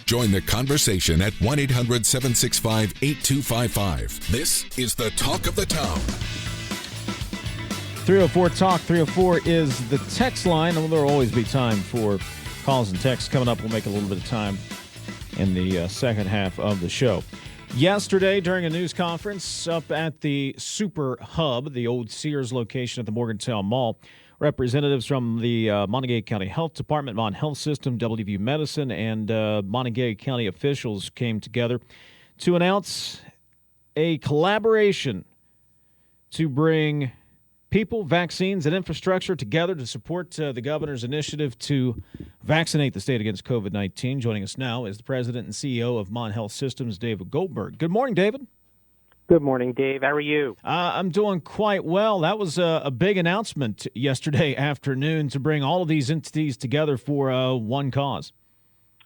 Join the conversation at 1-800-765-8255. This is the Talk of the Town. 304-TALK, 304 is the text line. There will always be time for calls and texts. Coming up, we'll make a little bit of time in the second half of the show. Yesterday, during a news conference up at the superhub, the old Sears location at the Morgantown Mall, representatives from the Montague County Health Department, Mon Health System, WVU Medicine, and Montague County officials came together to announce a collaboration to bring people, vaccines, and infrastructure together to support the governor's initiative to vaccinate the state against COVID-19. Joining us now is the president and CEO of Mon Health Systems, David Goldberg. Good morning, David. Good morning, Dave. How are you? I'm doing quite well. That was a big announcement yesterday afternoon to bring all of these entities together for one cause.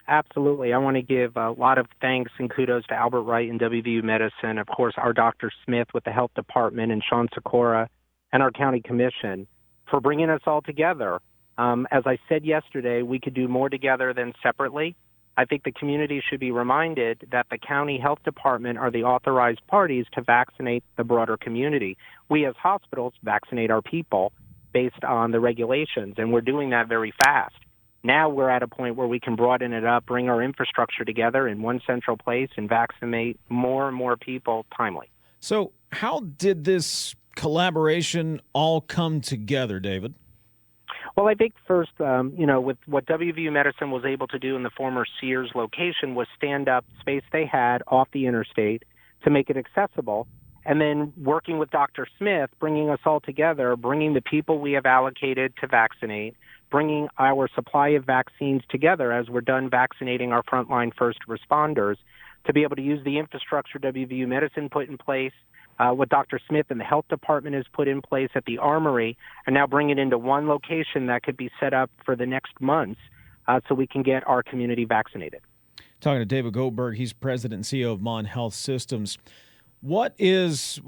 Absolutely. I want to give a lot of thanks and kudos to Albert Wright and WVU Medicine, of course, our Dr. Smith with the Health Department, and Sean Sikora and our county commission for bringing us all together. As I said yesterday, we could do more together than separately. I think the community should be reminded that the county health department are the authorized parties to vaccinate the broader community. We as hospitals vaccinate our people based on the regulations, and we're doing that very fast. Now we're at a point where we can broaden it up, bring our infrastructure together in one central place, and vaccinate more and more people timely. So how did this collaboration all come together, David? Well, I think first, with what WVU Medicine was able to do in the former Sears location was stand up space they had off the interstate to make it accessible. And then working with Dr. Smith, bringing us all together, bringing the people we have allocated to vaccinate, bringing our supply of vaccines together as we're done vaccinating our frontline first responders, to be able to use the infrastructure WVU Medicine put in place, what Dr. Smith and the health department has put in place at the Armory, and now bring it into one location that could be set up for the next months so we can get our community vaccinated. Talking to David Goldberg, he's president and CEO of Mon Health Systems. What is,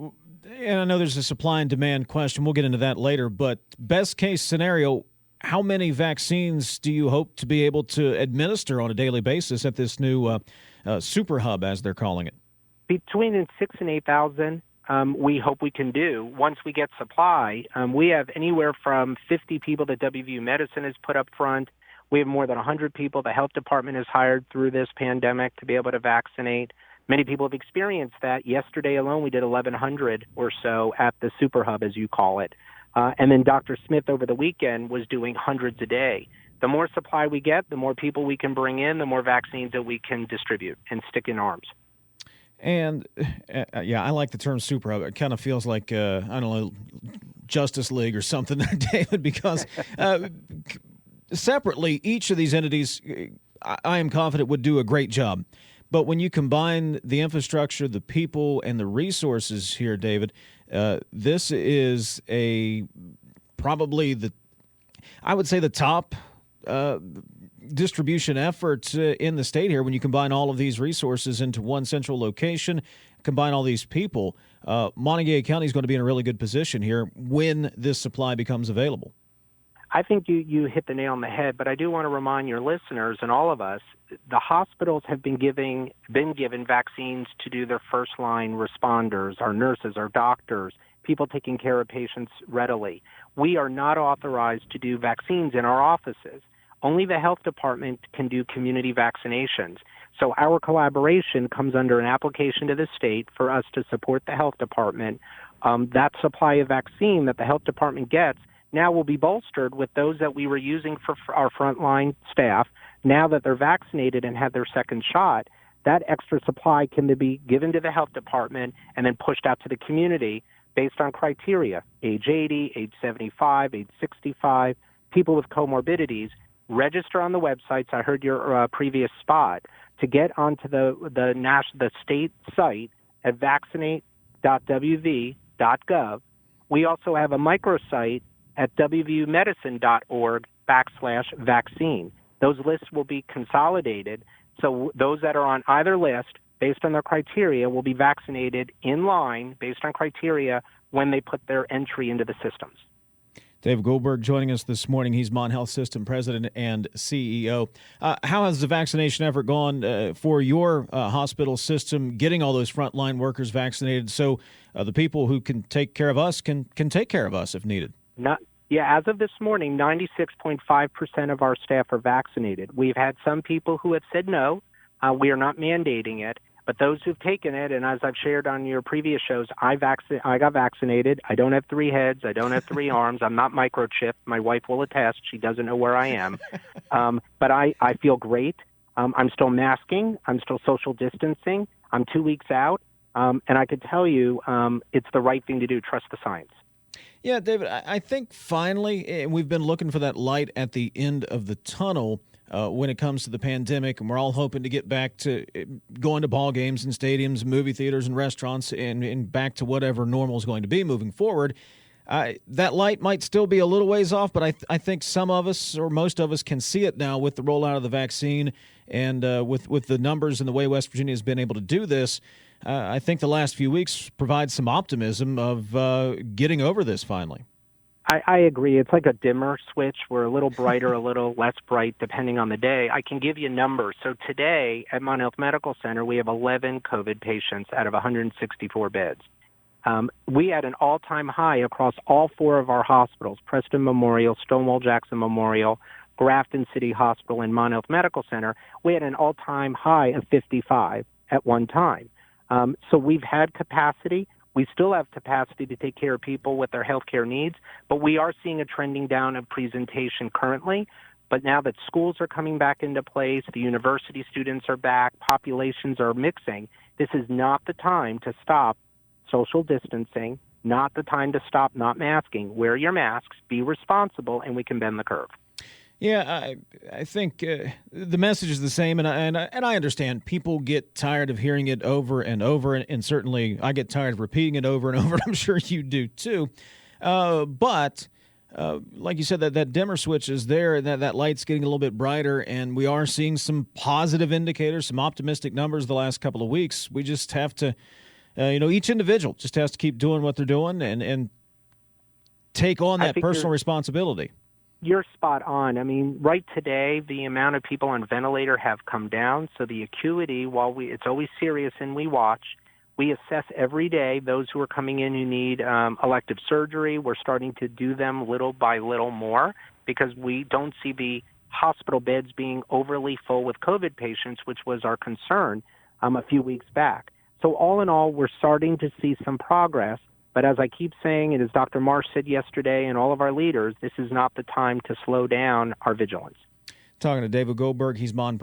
and I know there's a supply and demand question, we'll get into that later, but best case scenario, how many vaccines do you hope to be able to administer on a daily basis at this new super hub, as they're calling it? Between 6,000 and 8,000. We hope we can do. Once we get supply, we have anywhere from 50 people that WVU Medicine has put up front. We have more than 100 people the health department has hired through this pandemic to be able to vaccinate. Many people have experienced that. Yesterday alone, we did 1,100 or so at the super hub, as you call it. And then Dr. Smith over the weekend was doing hundreds a day. The more supply we get, the more people we can bring in, the more vaccines that we can distribute and stick in arms. And, I like the term super hub. It kind of feels like, I don't know, Justice League or something there, David, because separately, each of these entities, I am confident, would do a great job. But when you combine the infrastructure, the people, and the resources here, David, this is probably the top distribution effort in the state here. When you combine all of these resources into one central location, combine all these people, Montague County is going to be in a really good position here when this supply becomes available. I think you hit the nail on the head, but I do want to remind your listeners and all of us, the hospitals have been given vaccines to do their first-line responders, our nurses, our doctors, people taking care of patients readily. We are not authorized to do vaccines in our offices. Only the health department can do community vaccinations. So our collaboration comes under an application to the state for us to support the health department. That supply of vaccine that the health department gets now will be bolstered with those that we were using for our frontline staff. Now that they're vaccinated and had their second shot, that extra supply can be given to the health department and then pushed out to the community based on criteria: age 80, age 75, age 65, people with comorbidities. Register on the websites. I heard your previous spot to get onto the state site at vaccinate.wv.gov. We also have a microsite at wvumedicine.org/vaccine. Those lists will be consolidated, so those that are on either list, based on their criteria, will be vaccinated in line based on criteria when they put their entry into the systems. Dave Goldberg joining us this morning. He's Mon Health System President and CEO. How has the vaccination effort gone for your hospital system, getting all those frontline workers vaccinated so the people who can take care of us can take care of us if needed? As of this morning, 96.5% of our staff are vaccinated. We've had some people who have said no. We are not mandating it. But those who've taken it, and as I've shared on your previous shows, I got vaccinated. I don't have 3 heads. I don't have 3 arms. I'm not microchipped. My wife will attest. She doesn't know where I am. But I feel great. I'm still masking. I'm still social distancing. I'm 2 weeks out. And I could tell you it's the right thing to do. Trust the science. Yeah, David, I think finally we've been looking for that light at the end of the tunnel when it comes to the pandemic, and we're all hoping to get back to going to ball games and stadiums, movie theaters and restaurants, and back to whatever normal is going to be moving forward. That light might still be a little ways off, but I think some of us or most of us can see it now with the rollout of the vaccine and with the numbers and the way West Virginia has been able to do this. I think the last few weeks provide some optimism of getting over this finally. I agree. It's like a dimmer switch. We're a little brighter, a little less bright, depending on the day. I can give you numbers. So today at Mon Health Medical Center, we have 11 COVID patients out of 164 beds. We had an all-time high across all 4 of our hospitals, Preston Memorial, Stonewall Jackson Memorial, Grafton City Hospital, and Mon Health Medical Center. We had an all-time high of 55 at one time. So we've had capacity. We still have capacity to take care of people with their health care needs, but we are seeing a trending down of presentation currently. But now that schools are coming back into place, the university students are back, populations are mixing, this is not the time to stop social distancing, not the time to stop not masking. Wear your masks, be responsible, and we can bend the curve. Yeah, I think the message is the same, and I understand people get tired of hearing it over and over, and certainly I get tired of repeating it over and over, and I'm sure you do too. But like you said, that dimmer switch is there, and that light's getting a little bit brighter, and we are seeing some positive indicators, some optimistic numbers the last couple of weeks. We just have to, each individual just has to keep doing what they're doing and take on that personal responsibility. You're spot on. I mean, right today, the amount of people on ventilator have come down. So the acuity, while it's always serious and we watch, we assess every day those who are coming in who need elective surgery. We're starting to do them little by little more because we don't see the hospital beds being overly full with COVID patients, which was our concern a few weeks back. So all in all, we're starting to see some progress. But as I keep saying, and as Dr. Marsh said yesterday and all of our leaders, this is not the time to slow down our vigilance. Talking to David Goldberg, he's Mon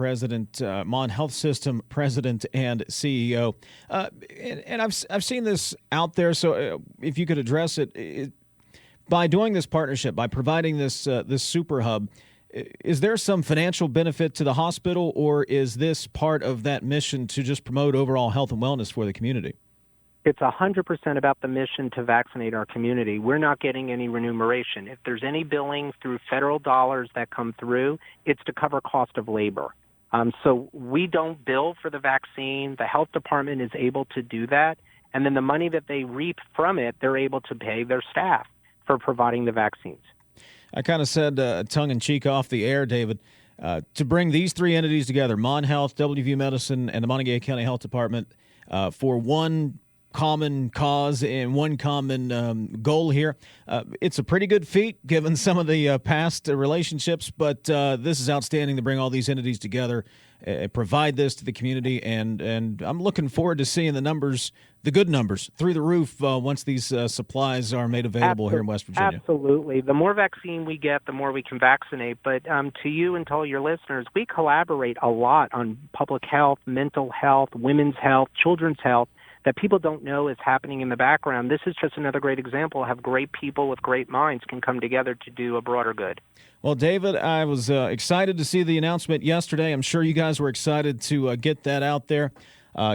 Health System President and CEO. And I've seen this out there, so if you could address it, by doing this partnership, by providing this super hub, is there some financial benefit to the hospital, or is this part of that mission to just promote overall health and wellness for the community? It's 100% about the mission to vaccinate our community. We're not getting any remuneration. If there's any billing through federal dollars that come through, it's to cover cost of labor. So we don't bill for the vaccine. The health department is able to do that. And then the money that they reap from it, they're able to pay their staff for providing the vaccines. I kind of said tongue-in-cheek off the air, David, to bring these 3 entities together, Mon Health, WVU Medicine, and the Montague County Health Department, for one common cause and one common goal here. It's a pretty good feat given some of the past relationships, but this is outstanding to bring all these entities together, provide this to the community, and I'm looking forward to seeing the numbers, the good numbers, through the roof once these supplies are made available here in West Virginia. Absolutely. The more vaccine we get, the more we can vaccinate. But to you and to all your listeners, we collaborate a lot on public health, mental health, women's health, children's health, that people don't know is happening in the background. This is just another great example of how great people with great minds can come together to do a broader good. Well, David, I was excited to see the announcement yesterday. I'm sure you guys were excited to get that out there.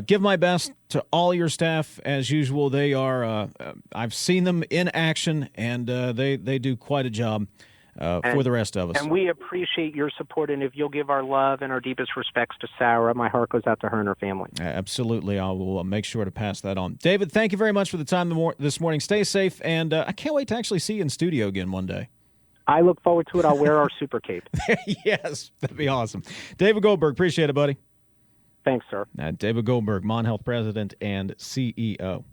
Give my best to all your staff. As usual, they are, I've seen them in action, and they do quite a job. for the rest of us. And we appreciate your support, and if you'll give our love and our deepest respects to Sarah, my heart goes out to her and her family. Absolutely. I will make sure to pass that on. David, thank you very much for the time this morning. Stay safe, and I can't wait to actually see you in studio again one day. I look forward to it. I'll wear our super cape. Yes, that'd be awesome. David Goldberg, appreciate it, buddy. Thanks, sir. David Goldberg, Mon Health President and CEO.